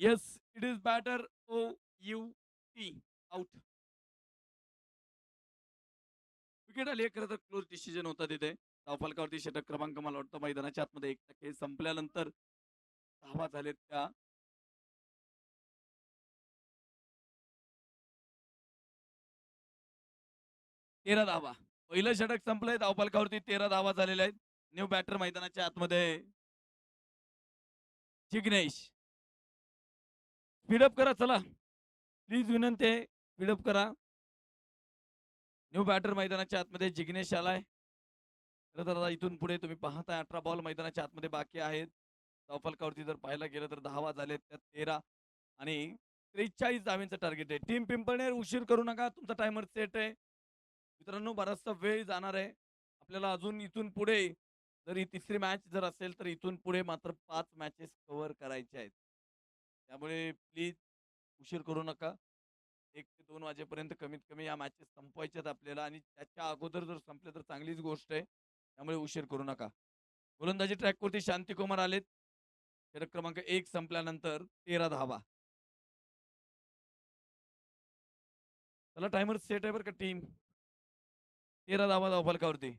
Speaker 2: Yes, it is batter OUT out. Wicket आली आहे. खरं तर क्लोज डिसिजन होता तिथे. धावफलकावरती षटक क्रमांक मला वाटतं मैदानाच्या आतमध्ये 1 खेळ संपल्यानंतर धावा झालेत त्या 13 धावा. पहिलं षटक संपलंय. धावफलकावरती 13 धावा झालेल्या आहेत. न्यू बॅटर मैदानाच्या आतमध्ये जिग्नेश. स्पीडअप करा चला. प्लीज विनंती आहे. स्पीडअप करा. न्यू बॅटर मैदानाच्या आतमध्ये जिग्नेश आलाय. खरं तर आता इथून पुढे तुम्ही पाहताय 18 बॉल मैदानाच्या आतमध्ये बाकी आहेत. धावफलकावरती जर पाहायला गेलं तर 10 झालेत, त्यात 13 आणि 43 धावांचं टार्गेट आहे. टीम पिंपळनेर उशीर करू नका. तुमचा टायमर सेट आहे. मित्रांनो बराचसा वेळ जाणार आहे. आपल्याला अजून इथून पुढे जर ही तिसरी मॅच जर असेल तर इथून पुढे मात्र 5 मॅचेस कव्हर करायच्या आहेत. त्यामुळे प्लीज उशीर करू नका. 1 ते 2 वाजेपर्यंत कमीत कमी या मॅचेस संपवायच्यात आपल्याला आणि त्याच्या अगोदर जर संपल्या तर चांगलीच गोष्ट आहे. त्यामुळे उशीर करू नका. गोलंदाजी ट्रॅकवरती शांतिकुमार आलेत. षटक क्रमांक 1 संपल्यानंतर 13 धावा. चला टायमर सेट आहे बरं का टीम. 13 धावा धावफलकावरती.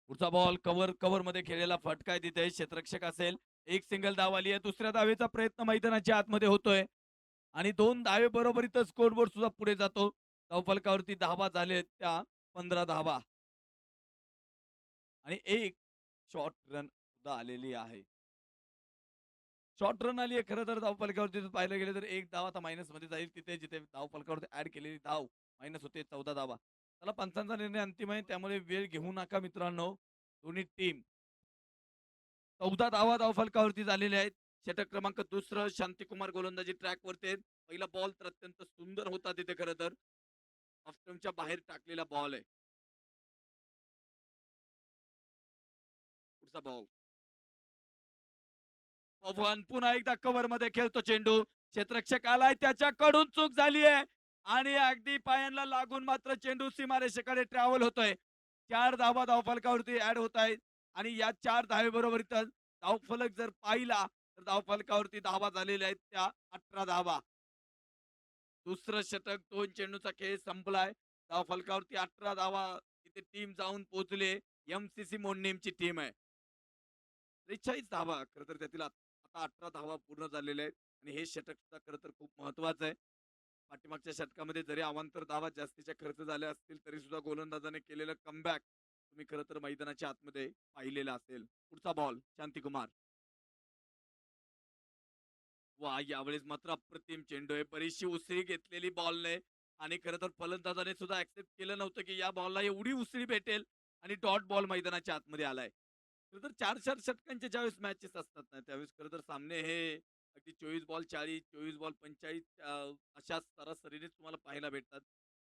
Speaker 2: पुढचा बॉल कव्हर मध्ये खेळलेला फटका आहे तिथे. क्षेत्ररक्षक असेल. एक सिंगल धाव आली आहे. दुसऱ्या धावेचा प्रयत्न मैदानाच्या आतमध्ये होतोय आणि 2 धावे बरोबरीतच स्कोरबोर्ड सुद्धा पुढे जातो. धावफलकावरती धावा झालेत त्या 15 धावा आणि एक शॉर्ट रन सुद्धा आलेली आहे. शॉर्ट रन आली आहे खरं तर धावफलकावरती पाहायला गेलं तर एक धाव आता मायनस मध्ये जाईल तिथे जिथे धावफलकावरती ऍड केलेली धाव मायनस होते 14 धावा. त्याला पंचांचा निर्णय अंतिम आहे त्यामुळे वेळ घेऊ नका मित्रांनो. दोन्ही टीम 14 धावा धावफलकावरती झालेल्या आहेत. षटक क्रमांक दुसरं शांतिकुमार गोलंदाजी ट्रॅकवरती आहेत. पहिला बॉल तर अत्यंत सुंदर होता तिथे खरं तर ऑफस्टमच्या बाहेर टाकलेला बॉल आहे. पुढचा बॉल पवन पुन्हा एकदा कव्हर मध्ये खेळतो चेंडू. क्षेत्ररक्षक आलाय त्याच्याकडून चूक झाली आहे आणि अगदी पायांना लागून मात्र चेंडू सीमारेषेकडे ट्रॅव्हल होतोय. 4 धावा धावफलकावरती ऍड होत आहेत आणि या 4 धावेबरोबर धावफलक जर पाहिला तर धावफलकावरती धावा झालेल्या आहेत त्या 18 धावा. दुसरं षटक 2 चेंडूचा खेळ संपलाय. धावफलकावरती 18 धावा इथे टीम जाऊन पोहोचले. MCC मोडनेमची टीम आहे. 43 धावा खरं तर त्यातील आता 18 धावा पूर्ण झालेल्या आहेत आणि हे षटक सुद्धा खरं तर खूप महत्वाचं आहे. पाठीमागच्या षटकामध्ये जरी अवांतर धावा जास्तीच्या खर्च झाल्या असतील तरी सुद्धा गोलंदाजाने केलेलं कमबॅक तुम्ही खरं तर मैदानाच्या आतमध्ये पाहिलेला असेल. पुढचा बॉल शांतिकुमार. वा यावेळेस मात्र अप्रतिम चेंडू आहे. बरीचशी उसळी घेतलेली बॉलने आणि खरं तर फलंदाजाने सुद्धा ऍक्सेप्ट केलं नव्हतं की या बॉलला एवढी उसळी भेटेल आणि डॉट बॉल मैदानाच्या आतमध्ये आलाय. खरं तर 4-4 षटकांचे ज्यावेळेस मॅचेस असतात ना त्यावेळेस खरं तर सामने हे अगदी 24 बॉल 40, 24 बॉल 45 अशा सरासरीनेच तुम्हाला पाहायला भेटतात.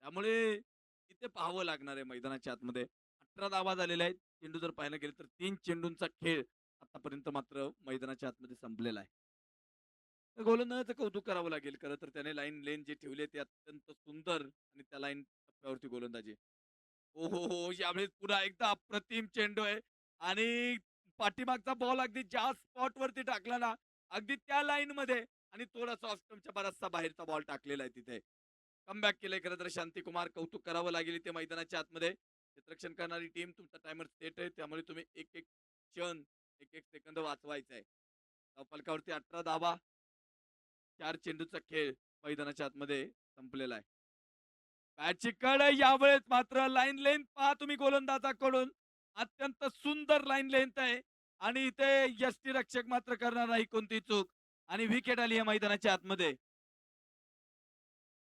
Speaker 2: त्यामुळे इथे पाहावं लागणार आहे मैदानाच्या आतमध्ये. 18 धावा झालेल्या आहेत. चेंडू जर पाहायला गेले तर 3 चेंडूंचा खेळ आतापर्यंत मात्र मैदानाच्या आतमध्ये संपलेला आहे. तर गोलंदाजाचं कौतुक करावं लागेल खरं तर त्याने लाईन लेन जे ठेवले ते अत्यंत सुंदर आणि त्या लाईन टप्प्यावरती गोलंदाजी. हो हो हो यावेळेस पुन्हा एकदा अप्रतिम चेंडू आहे आणि पाठीमागचा बॉल अगदी ज्या स्पॉट वरती टाकला ना अगदी त्या लाईन मध्ये आणि थोडासा ऑस्टमच्या बराचसा बाहेरचा बॉल टाकलेला आहे तिथे. कमबॅक केलंय खरं तर शांतिकुमार. कौतुक करावं लागेल इथे मैदानाच्या आतमध्ये. क्षेत्ररक्षण करणारी टीम तुमचा टायमर सेट आहे त्यामुळे तुम्ही एक एक क्षण एक एक सेकंद वाचवायचा आहे. फलकावरती 18 धावा 4 चेंडूचा खेळ मैदानाच्या आतमध्ये संपलेला आहे. बॅटची कड आहे यावेळेस मात्र लाईन लेंथ पहा तुम्ही गोलंदाजाकडून अत्यंत सुंदर लाईन लेंथ आहे आणि इथे यष्टीरक्षक मात्र करणार नाही कोणती चूक आणि विकेट आली आहे मैदानाच्या आतमध्ये.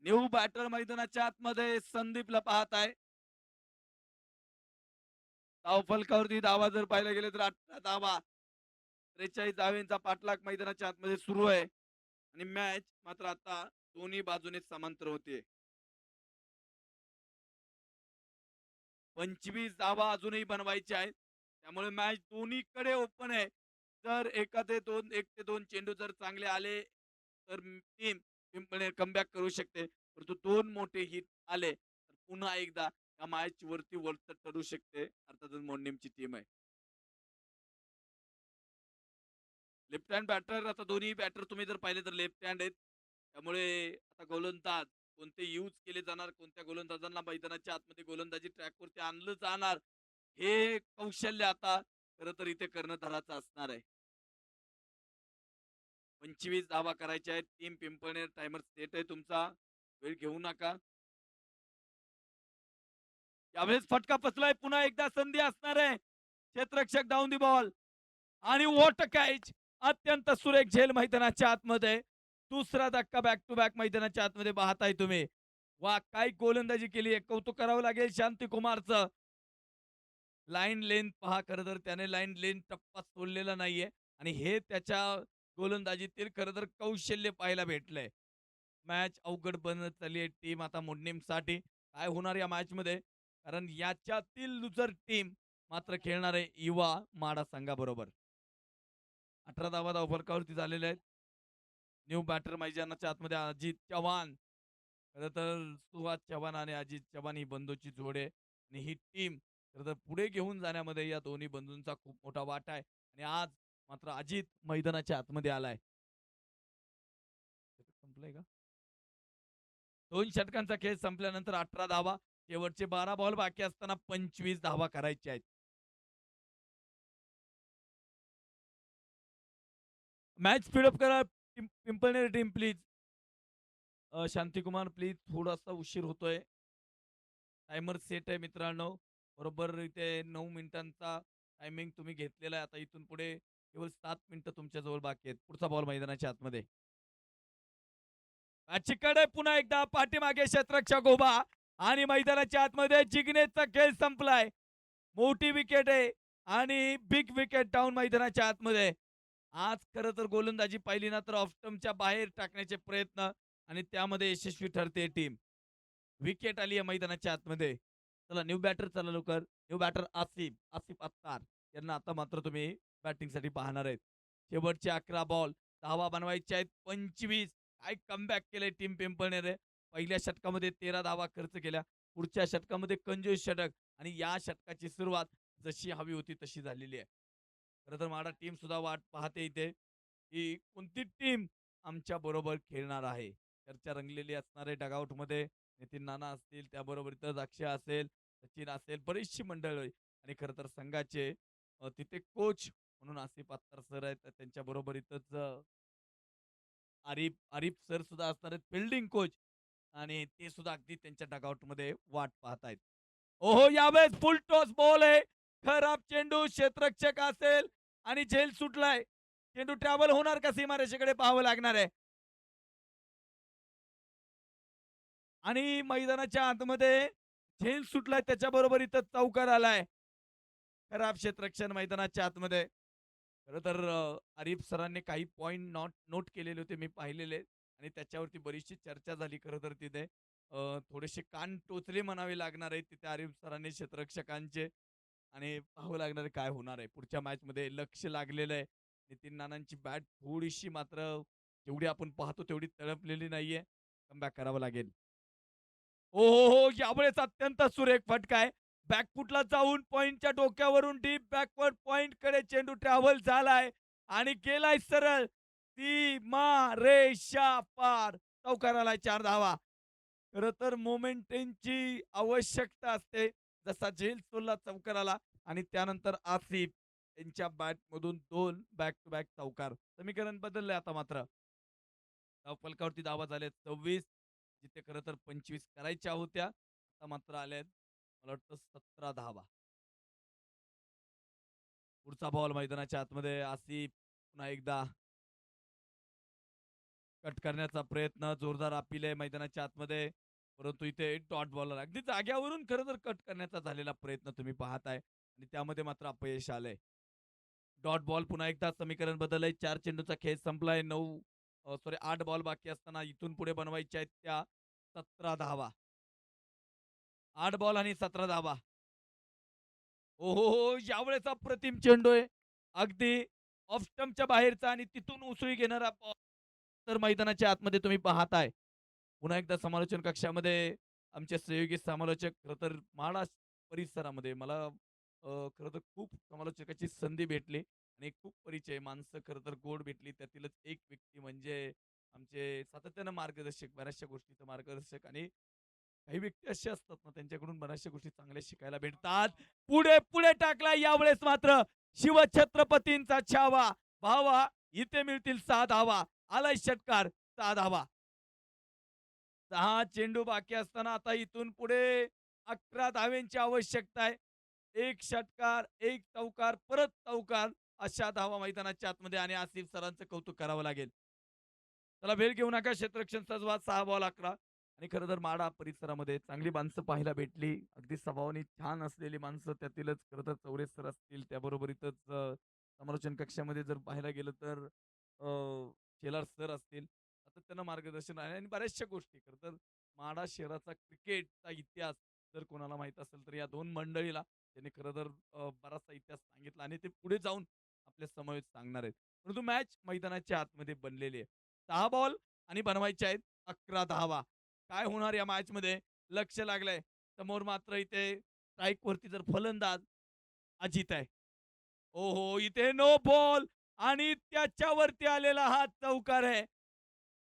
Speaker 2: न्यू बॅटर मैदानाच्या आतमध्ये संदीपला पाहत आहे. धावफलकावरती धावा जर पाहायला गेले तर 18 धावा 43 धावेंचा पाठलाग मैदानाच्या आतमध्ये सुरू आहे आणि मॅच मात्र आता दोन्ही बाजूने समांतर होते. 25 धावा अजूनही बनवायच्या आहेत त्यामुळे मॅच दोन्हीकडे ओपन आहे. जर एखादे 1 ते 2 चेंडू जर चांगले आले तर टीम पिंपळनेर कमबॅक करू शकते. परंतु 2 मोठे हिट आले तर पुन्हा एकदा या मॅच वरती वरचढ ठरू शकते. अर्थातच मोडनीमची टीम आहे. लेफ्ट हँड बॅटर आता दोन्ही बॅटर तुम्ही जर पाहिले तर लेफ्ट हँड आहेत. त्यामुळे आता गोलंदाज कोणते यूज केले जाणार, कोणत्या गोलंदाजांना मैदानाच्या आतमध्ये गोलंदाजी ट्रॅकवरती आणलं जाणार, हे कौशल्य आता खरं तर इथे कर्णधाराचं असणार आहे. 25 धावा करायच्या आहेत. टीम पिंपळनेर टायमर सेट आहे तुमचा. वेळ घेऊ नका. यावेळेस फटका बसलाय. पुन्हा एकदा संधी असणार आहे. क्षेत्ररक्षक डाऊन दी बॉल आणि वॉट कॅच. अत्यंत सुरेख झेल मैदानाच्या आतमध्ये. दुसरा धक्का बॅक टू बॅक मैदानाच्या आतमध्ये पाहताय तुम्ही. वा काय गोलंदाजी केली आहे. कौतुक करावं लागेल शांती कुमारचं. लाईन लेंथ पहा, खरं तर त्याने लाईन लेंथ टप्पा सोडलेला नाहीये आणि हे त्याच्या गोलंदाजीतील खरं तर कौशल्य पाहायला भेटलंय. मॅच अवघड बनत चालली आहे टीम आता मुन्नीमसाठी. काय होणार या मॅच मध्ये, कारण याच्यातील लुझर टीम मात्र खेळणार आहे युवा माडा संघाबरोबर. 18 धावा धावफलकावरती झालेल्या आहेत. न्यू बॅटर मैदानाच्या आतमध्ये अजित चव्हाण. खरं तर सुहास चव्हाण आणि अजित चव्हाण ही बंधूची जोड आहे आणि ही टीम खरं तर पुढे घेऊन जाण्यामध्ये या दोन्ही बंधूंचा खूप मोठा वाटा आहे. आणि आज मात्र अजित मैदानाच्या आतमध्ये आलाय. संपलंय का? 2 षटकांचा खेळ संपल्यानंतर 18 धावा. शेवटचे 12 बॉल बाकी असताना 25 धावा करायच्या आहेत. मॅच स्पीडअप करा Pimpalner team please. Shantikumar please, थोडासा उशीर होतोय. टायमर सेट आहे मित्रांनो. बरोबर इथे 9 मिनिटांचा टायमिंग तुम्ही घेतलेला आहे. आता इथून पुढे केवळ 7 मिनिटं तुमच्या जवळ बाकी आहेत. पुढचा बॉल मैदानाच्या आतमध्ये. मॅचकडे पुन्हा एकदा पाठीमागे क्षेत्ररक्षक उभा आणि मैदानाच्या आतमध्ये जिग्नेशचा खेळ संपलाय. मोठी विकेट आहे आणि बिग विकेट डाऊन मैदानाच्या आतमध्ये. आज खरं तर गोलंदाजी पाहिली ना तर ऑफ बाहेर टाकण्याचे प्रयत्न आणि त्यामध्ये यशस्वी ठरते टीम. विकेट आली आहे मैदानाच्या आतमध्ये. चला न्यू बॅटर, चला लवकर. न्यू बॅटर आसिफ आसिफ अत्तार यांना आता मात्र तुम्ही बॅटिंगसाठी पाहणार आहेत. शेवटचे 11 बॉल, धावा बनवायचे आहेत 25. काय कमबॅक केलंय टीम पिंपळनेर. पहिल्या षटकामध्ये 13 धावा खर्च केल्या. पुढच्या षटकामध्ये कंजूस षटक आणि या षटकाची सुरुवात जशी हवी होती तशी झालेली आहे. खरं तर माडा टीम सुद्धा वाट पाहते इथे की कोणती टीम आमच्या बरोबर खेळणार आहे. चर्चा रंगलेली असणार आहे डगआउटमध्ये. नितीन नाना असतील, त्याबरोबर इथं अक्षय असेल, सचिन असेल, बरीचशी मंडळ आणि खरं तर संघाचे तिथे कोच म्हणून आसिफ अत्तार सर आहेत. त्यांच्या बरोबर इथंच आरिफ आरिफ सर सुद्धा असणार आहेत फिल्डिंग कोच आणि ते सुद्धा अगदी त्यांच्या डगआउटमध्ये वाट पाहतायत. ओहो, यावेळेस फुल टॉस बॉल आहे. खराब चेंडू, क्षेत्ररक्षक असेल आणि झेल सुटलाय. चेंडू ट्रॅव्हल होणार का सीमारेषेकडे पाहावं लागणार आहे. आणि मैदानाच्या आतमध्ये झेल सुटलाय, त्याच्याबरोबर इथं चौकार आलाय. खराब क्षेत्ररक्षण मैदानाच्या आतमध्ये. खरं तर आरिफ सरांनी काही पॉइंट नोट केलेले होते, मी पाहिलेले आणि त्याच्यावरती बरीचशी चर्चा झाली. खरं तर तिथे थोडेसे कान टोचले म्हणावे लागणार आहे तिथे आरिफ सरांनी क्षेत्ररक्षकांचे. आणि पाहावं लागणार आहे काय होणार आहे पुढच्या मॅच मध्ये. लक्ष लागलेलं आहे. नितीन नानांची बॅट थोडीशी मात्र जेवढी आपण पाहतो तेवढी तळपलेली नाहीये. कमबॅक करावं लागेल. हो हो हो, यावेळेस अत्यंत सुरेख फटका आहे. बॅकफुटला जाऊन पॉइंटच्या डोक्यावरून डीप बॅकवर्ड पॉइंट कडे चेंडू ट्रॅव्हल झालाय आणि गेलाय सरळ सीमारेषा पार. चौकार आलाय, 4 धावा. खरं तर मोमेंटची आवश्यकता असते. जसा झेल सोलला चौकार आला आणि त्यानंतर आसिफ यांच्या बॅटमधून 2 बॅक टू बॅक चौकार. समीकरण बदललंय आता मात्र. फलकावरती धावा झाल्यात 26, जिथे खरं तर 25 करायच्या होत्या. आता मात्र आल्यात मला वाटतं 17 धावा. पुढचा बॉल मैदानाच्या आतमध्ये. आसिफ पुन्हा एकदा कट करण्याचा प्रयत्न. जोरदार अपील आहे मैदानाच्या आतमध्ये, परंतु इथे डॉट बॉलर अगदी जाग्यावरून खरं तर कट करण्याचा झालेला प्रयत्न तुम्ही पाहताय आणि त्यामध्ये मात्र अपयश आलंय. डॉट बॉल पुन्हा एकदा. समीकरण बदललंय. 4 चेंडूचा खेळ संपलाय. 8 बॉल बाकी असताना इथून पुढे बनवायच्या आहेत त्या 17 धावा. 8 बॉल आणि 17 धावा. हो हो हो, यावेळेस अप्रतिम चेंडू आहे. अगदी ऑफ स्टंपच्या बाहेरचा आणि तिथून उसळी घेणारा बॉल तर मैदानाच्या आतमध्ये तुम्ही पाहताय. पुन्हा एकदा समालोचन कक्षामध्ये आमचे सहयोगी समालोचक. खरं तर माडा परिसरामध्ये मला खरं तर खूप समालोचकाची संधी भेटली आणि खूप परिचय माणसं खरं तर गोड भेटली. त्यातीलच एक व्यक्ती म्हणजे आमचे सातत्यानं मार्गदर्शक, बऱ्याचशा गोष्टीचं मार्गदर्शक आणि काही व्यक्ती असे असतात ना, त्यांच्याकडून बऱ्याचशा गोष्टी चांगल्या शिकायला भेटतात. पुढे, पुढे टाकला यावेळेस मात्र शिवछत्रपतींचा छावा. भावा इथे मिळतील 6 धावा. आलाय षटकार 6 धावा. 6 चेंडू बाकी असताना आता इथून पुढे 11 धावेंची आवश्यकता आहे. एक षटकार, एक चौकार, परत चौकार अशा धावा मैदानाच्या आतमध्ये आणि आसिफ सरांचं कौतुक करावं लागेल. त्याला वेळ घेऊ नका. क्षेत्ररक्षण सजवात 6 बॉल 11 आणि खरं तर माडा परिसरामध्ये चांगली माणसं पाहायला भेटली. अगदी स्वभावाने छान असलेली माणसं त्यातीलच खरं तर चौरे सर असतील. त्याबरोबरीतच समालोचन कक्षामध्ये जर पाहायला गेलं तर शेलार सर असतील. सातत्यानं मार्गदर्शन आहे आणि बऱ्याचशा गोष्टी खरं तर माढा शहराचा क्रिकेटचा इतिहास जर कोणाला माहीत असेल तर या 2 मंडळीला त्यांनी खरं तर बराचसा इतिहास सांगितला आणि ते पुढे जाऊन आपल्या समवेत सांगणार आहेत. परंतु मॅच मैदानाच्या आतमध्ये बनलेली आहे. 6 बॉल आणि बनवायचे आहेत 11 धावा. काय होणार या मॅचमध्ये? लक्ष लागलंय. समोर मात्र इथे स्ट्राईकवरती जर फलंदाज अजित आहे. ओहो! इथे नो बॉल आणि त्याच्यावरती आलेला हा चौकार आहे.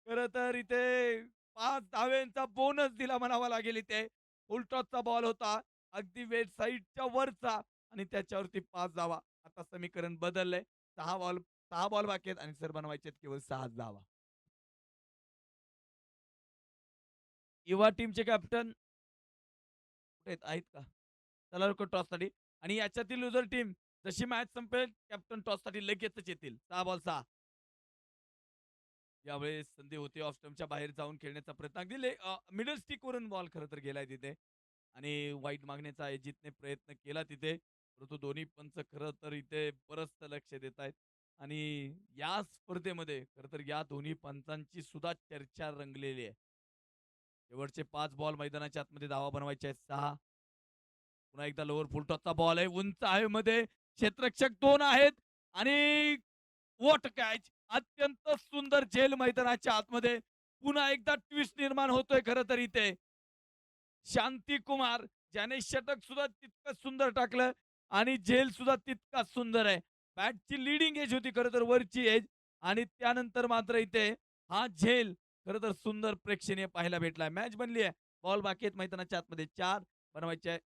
Speaker 2: खरं तर इथे 5 धावेंचा बोनस दिला म्हणावा लागेल इथे. फुल टॉसचा बॉल होता. अगदी वेट साइडच्या वरचा आणि त्याच्यावरती 5 धावा. आता समीकरण बदललंय. 6 बॉल बाकी आहेत आणि सर बनवायचे आहेत केवळ 6 धावा. युवा टीमचे कॅप्टन कुठे आहेत का? चला लवकर टॉससाठी आणि याच्यातील लुझर टीम जशी मॅच संपेल कॅप्टन टॉससाठी लगेचच येतील. 6 बॉल 6. यावेळेस संधी होती ऑफ स्टंपच्या बाहेर जाऊन खेळण्याचा प्रयत्न. अगदी मिडल स्टिकवरून बॉल खरं तर गेलाय तिथे आणि वाईट मागण्याचा अजितने प्रयत्न केला तिथे. परंतु दोन्ही पंच खरं तर इथे बरंचसं लक्ष देत आहेत आणि या स्पर्धेमध्ये खरं तर या दोन्ही पंचांची सुद्धा चर्चा रंगलेली आहे. शेवटचे 5 बॉल मैदानाच्या आतमध्ये धावा बनवायचे आहेत 6. पुन्हा एकदा लोअर फुलटॉसचा बॉल आहे. उंच हवेमध्ये क्षेत्ररक्षक 2 आहेत आणि व्हॉट कॅच! अत्यंत सुंदर झेल मैदानाच्या आतमध्ये. पुन्हा एकदा ट्विस्ट निर्माण होतोय खरं तर इथे. शांती कुमार ज्याने षटक सुद्धा तितकंच सुंदर टाकलं आणि झेल सुद्धा तितकाच सुंदर आहे. बॅटची लीडिंग एज होती खरं तर वरची एज आणि त्यानंतर मात्र इथे हा झेल खरं तर सुंदर प्रेक्षणीय पाहायला भेटलाय. मॅच बनली आहे. बॉल बाकी आहेत मैदानाच्या आतमध्ये 4 बनवायचे आहे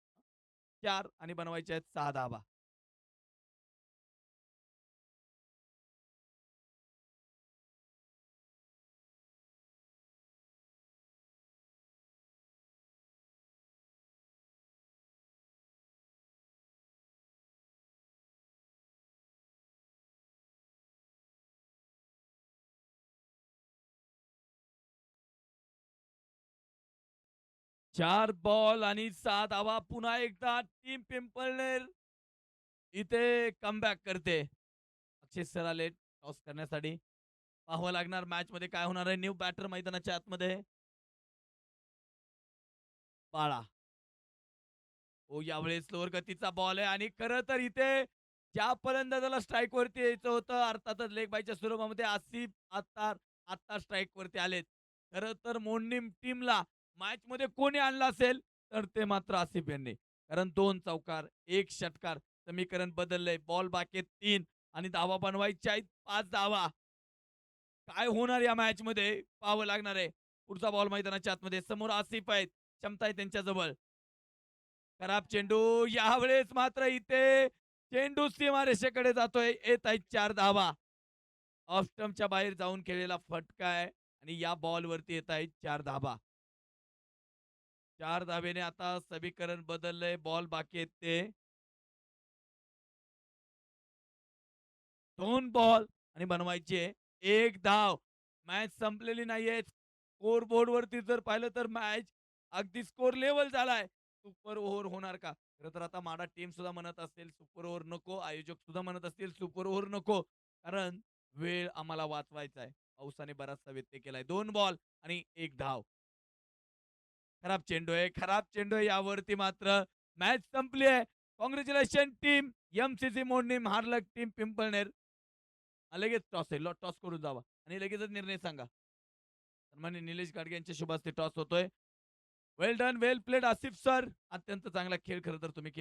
Speaker 2: 4 आणि बनवायचे आहेत 6 धावा. 4 बॉल आणि 6 धावा. पुन्हा एकदा टीम पिंपळनेर इथे कमबॅक करते. अक्षय सर आले टॉस करण्यासाठी. पाहावं लागणार मॅचमध्ये काय होणार आहे. न्यू बॅटर मैदानाच्या आतमध्ये बाळा. हो, यावेळेस स्लोअर गतीचा बॉल आहे आणि खरं तर इथे ज्या फलंदाजाला स्ट्राईकवरती यायचं होतं, अर्थातच लेग बायच्या स्वरूपामध्ये आसिफ आत्ता स्ट्राईकवरती आलेत. खरं तर मोडणीम टीमला मॅचमध्ये कोणी आणलं असेल, तर ते मात्र आसिफ यांनी. कारण 2 चौकार, 1 षटकार. समीकरण बदललंय. बॉल बाकी आहेत 3 आणि धावा बनवायच्या आहेत 5 धावा. काय होणार या मॅचमध्ये पाहावं लागणार आहे. पुढचा बॉल मैदानाच्या आतमध्ये. समोर आसिफ आहेत. क्षमता आहे त्यांच्याजवळ. खराब चेंडू. यावेळेस मात्र इथे चेंडू सीमारेषेकडे जातोय. येत आहेत 4 धावा. ऑफ स्टंपच्या बाहेर जाऊन खेळलेला फटका आहे आणि या बॉलवरती येत आहेत 4 धावा. 4 धावेने आता समीकरण बदललंय. बॉल बाकी आहेत ते 2 बॉल आणि बनवायची आहे 1 धाव. मॅच संपलेली नाहीये. स्कोर बोर्डवरती जर पाहिलं तर मॅच अगदी स्कोर लेव्हल झालाय. सुपर ओव्हर होणार का? खरं तर आता माडा टीम सुद्धा म्हणत असेल सुपर ओव्हर नको. आयोजक सुद्धा म्हणत असतील सुपर ओव्हर नको. कारण वेळ आम्हाला वाचवायचा आहे. पावसाने बराचसा व्यत्यय केलाय. 2 बॉल आणि 1 धाव. खराब चेंडू आहे, खराब चेंडू आहे. यावरती मात्र मॅच संपली आहे. काँग्रॅच्युलेशन टीम एमसीसी मोडणीम हारलं टीम पिंपळनेर. लगेच टॉस आहे. टॉस करून जावा आणि लगेचच निर्णय सांगा. सन्माननीय निलेश गाडगे यांच्या शुभ हस्ते टॉस होतोय. वेल डन, वेल प्लेड आसिफ सर. अत्यंत चांगला खेळ खरं तर तुम्ही केला.